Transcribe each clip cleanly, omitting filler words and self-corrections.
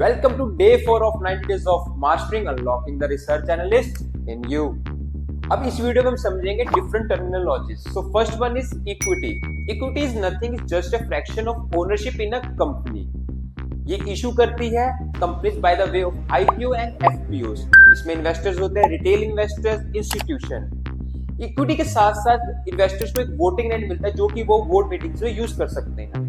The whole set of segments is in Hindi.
Welcome to day 4 of 90 days of mastering unlocking the research analyst in you. अब इस वीडियो में हम समझेंगे different terminologies. So first one is equity. Equity is nothing, is just a fraction of ownership in a company. ये इशू करती है companies by the way of IPO and FPOs. इसमें इन्वेस्टर्स होते हैं रिटेल इन्वेस्टर्स, इंस्टीट्यूशन. इक्विटी के साथ साथ इन्वेस्टर्स को एक वोटिंग राइट मिलता है जो कि वो वोट मीटिंग्स में यूज कर सकते हैं.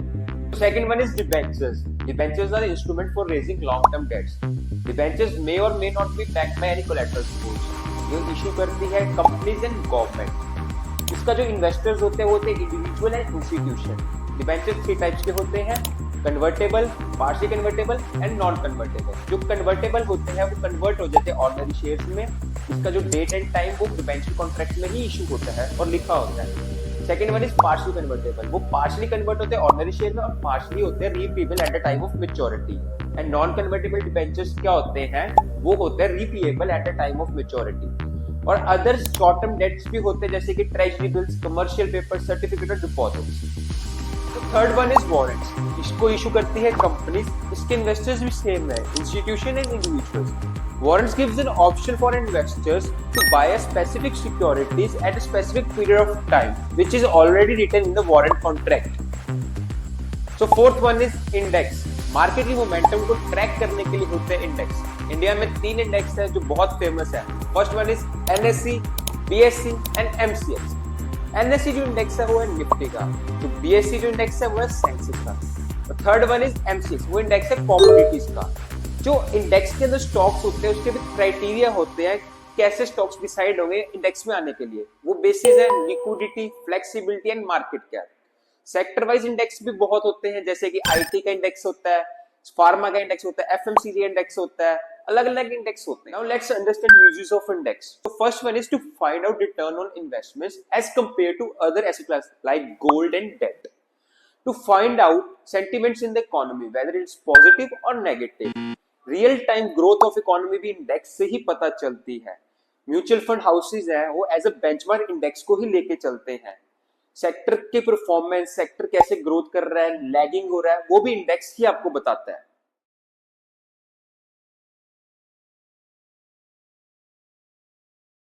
Second one is debentures. Debentures are an instrument for raising long-term debts. Debentures may or may not be backed by any collateral support. ये इशू करती है कंपनीज एंड गवर्नमेंट. इसका जो इन्वेस्टर्स होते हैं वो होते हैं individual and institution. Debentures 3 types के होते हैं: convertible, partial convertible and non convertible. जो कन्वर्टेबल होते हैं वो कन्वर्ट हो जाते हैं ऑर्डिनरी शेयर्स में. इसका जो डेट एंड टाइम वो डिबेंचर कॉन्ट्रैक्ट में ही इशू होता है और लिखा होता है. Second one is partial convertible. वो पार्शियली कन्वर्ट होते हैं ऑर्डिनरी शेयर में और पार्शियली होते हैं repayable at the time of maturity. And non convertible debentures क्या होते हैं? वो होते हैं repayable at the time of maturity. और अदर शॉर्ट टर्म डेट्स भी होते हैं जैसे कि treasury bills, commercial paper, certificate of deposits. Third one is warrants. इसको इशू करती है कंपनीज. इसके इन्वेस्टर्स भी सेम है, institution and individuals. Warrants gives an option for investors to buy a specific securities at a specific period of time, which is already written in the warrant contract. So fourth one is index. Market की मोमेंटम को ट्रैक करने के लिए होते हैं इंडेक्स. इंडिया में 3 इंडेक्स है जो बहुत फेमस है. First one is NSC, BSc and MCX. NSC जो इंडेक्स है वो है निफ्टी का. तो बीएससी जो इंडेक्स है वो है सेंसेक्स का. Third one is MCX. वो इंडेक्स है कमोडिटीज का. जो इंडेक्स के अंदर स्टॉक्स होते हैं उसके भी क्राइटेरिया होते हैं कैसे स्टॉक्स डिसाइड होंगे इंडेक्स में आने के लिए. वो बेसिस है liquidity, flexibility and market cap. Sector wise index भी बहुत होते हैं जैसे कि आईटी का इंडेक्स होता है, फार्मा का इंडेक्स होता है, एफएमसीजी इंडेक्स होता है, अलग अलग इंडेक्स होते हैं. Now let's understand uses of index. तो first one is to find out return on investments as compare to other asset class like gold and debt. To find out sentiments in the economy whether it's positive और negative. Real time growth of economy भी इंडेक्स से ही पता चलती है. म्यूचुअल फंड हाउसेज हैं वो एज अ बेंचमार्क इंडेक्स को ही लेके चलते हैं. सेक्टर के परफॉर्मेंस, सेक्टर कैसे ग्रोथ कर रहा है, लैगिंग हो रहा है, वो भी इंडेक्स ही आपको बताता है.